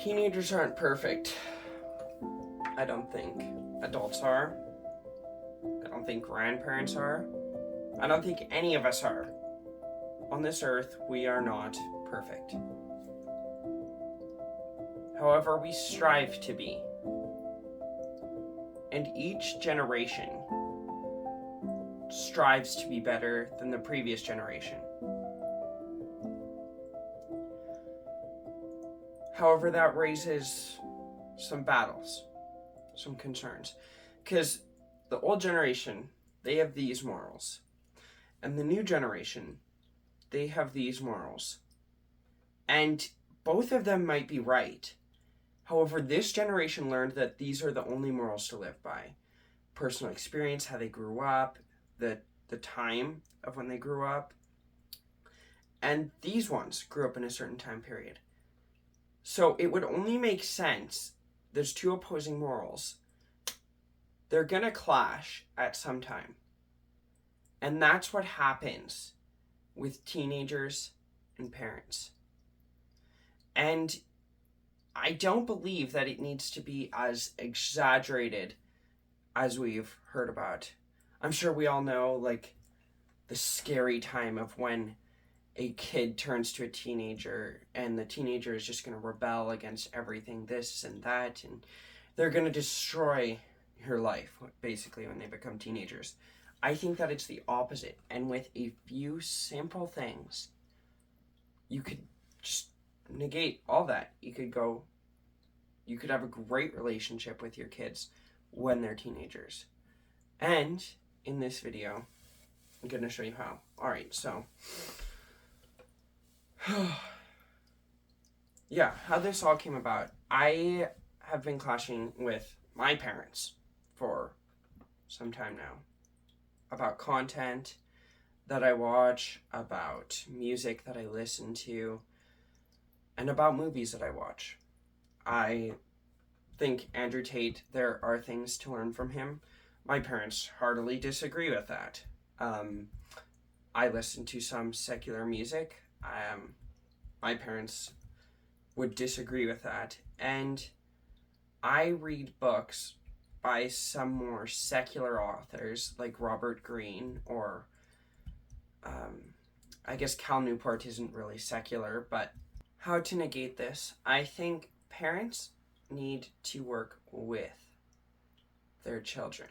Teenagers aren't perfect. I don't think adults are. I don't think grandparents are. I don't think any of us are. On this earth, we are not perfect. However, we strive to be. And each generation strives to be better than the previous generation. However, that raises some battles, some concerns. Because the old generation, they have these morals. And the new generation, they have these morals. And both of them might be right. However, this generation learned that these are the only morals to live by. Personal experience, how they grew up, the time of when they grew up. And these ones grew up in a certain time period. So it would only make sense. There's two opposing morals. They're going to clash at some time. And that's what happens with teenagers and parents. And I don't believe that it needs to be as exaggerated as we've heard about. I'm sure we all know, like, the scary time of when a kid turns to a teenager and the teenager is just going to rebel against everything, this and that, and they're going to destroy your life, basically, when they become teenagers. I think that it's the opposite. And with a few simple things, you could just negate all that. You could have a great relationship with your kids when they're teenagers. And in this video, I'm going to show you how. Alright, so yeah, how this all came about. I have been clashing with my parents for some time now about content that I watch, about music that I listen to, and about movies that I watch. I think Andrew Tate, there are things to learn from him. My parents heartily disagree with that. I listen to some secular music. My parents would disagree with that. And I read books by some more secular authors like Robert Greene or I guess Cal Newport isn't really secular, but how to negate this? I think parents need to work with their children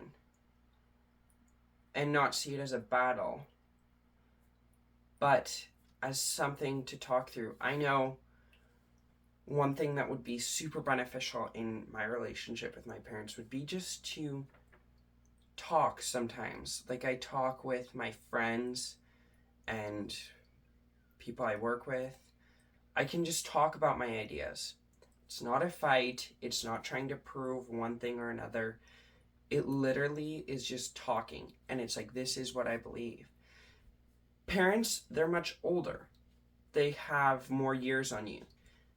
and not see it as a battle, but as something to talk through. I know one thing that would be super beneficial in my relationship with my parents would be just to talk sometimes. Like, I talk with my friends and people I work with. I can just talk about my ideas. It's not a fight. It's not trying to prove one thing or another. It literally is just talking. And it's like, this is what I believe. Parents, they're much older. They have more years on you.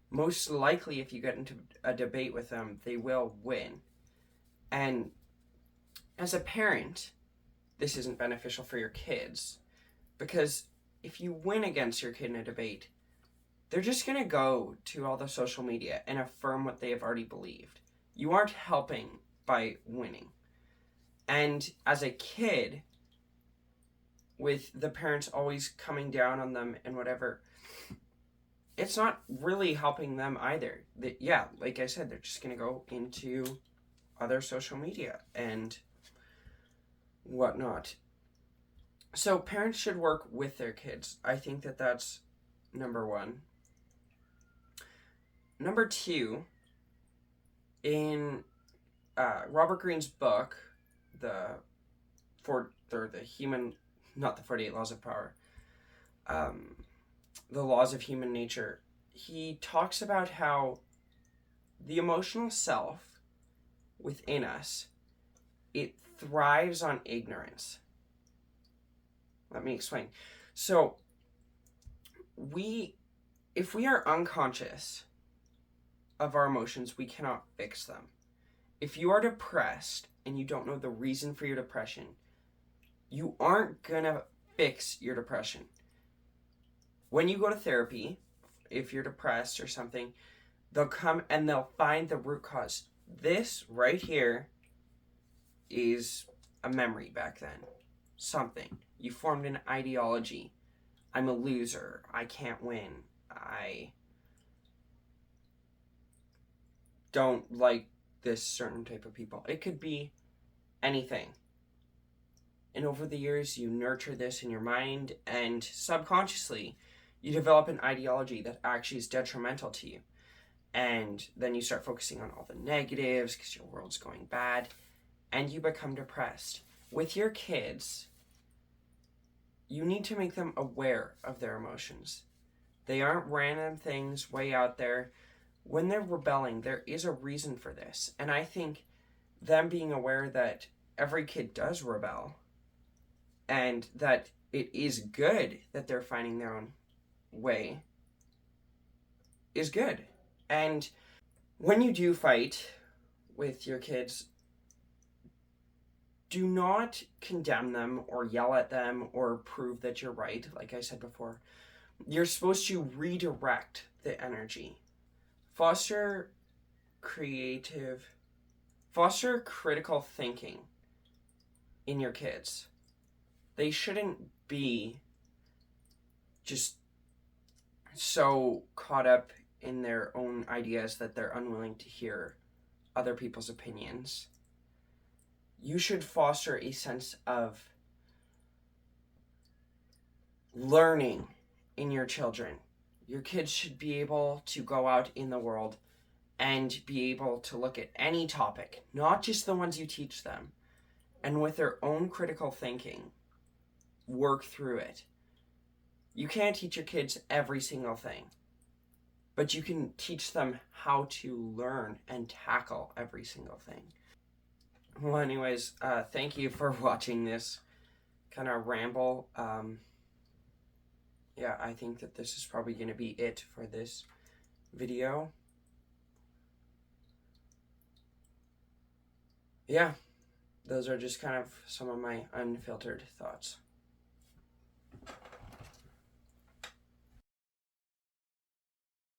Most likely, if you get into a debate with them, they will win. And as a parent, this isn't beneficial for your kids. Because if you win against your kid in a debate, they're just going to go to all the social media and affirm what they have already believed. You aren't helping by winning. And as a kid, with the parents always coming down on them and whatever, it's not really helping them either. Yeah, like I said, they're just going to go into other social media and whatnot. So parents should work with their kids. I think that that's number one. Number two, in Robert Greene's book, the 48 Laws of Power, the Laws of Human Nature, he talks about how the emotional self within us, it thrives on ignorance. Let me explain. So, if we are unconscious of our emotions, we cannot fix them. If you are depressed and you don't know the reason for your depression, you aren't gonna fix your depression. When you go to therapy, if you're depressed or something, they'll come and they'll find the root cause. This right here is a memory back then. Something. You formed an ideology. I'm a loser. I can't win. I don't like this certain type of people. It could be anything. And over the years, you nurture this in your mind, and subconsciously, you develop an ideology that actually is detrimental to you. And then you start focusing on all the negatives because your world's going bad, and you become depressed. With your kids, you need to make them aware of their emotions. They aren't random things way out there. When they're rebelling, there is a reason for this. And I think them being aware that every kid does rebel and that it is good that they're finding their own way is good. And when you do fight with your kids, do not condemn them or yell at them or prove that you're right. Like I said before, you're supposed to redirect the energy. Foster critical thinking in your kids. They shouldn't be just so caught up in their own ideas that they're unwilling to hear other people's opinions. You should foster a sense of learning in your children. Your kids should be able to go out in the world and be able to look at any topic, not just the ones you teach them, and with their own critical thinking, work through it. You can't teach your kids every single thing, but you can teach them how to learn and tackle every single thing. Well, anyways, thank you for watching this kind of ramble. Yeah, I think that this is probably going to be it for this video. Yeah, those are just kind of some of my unfiltered thoughts.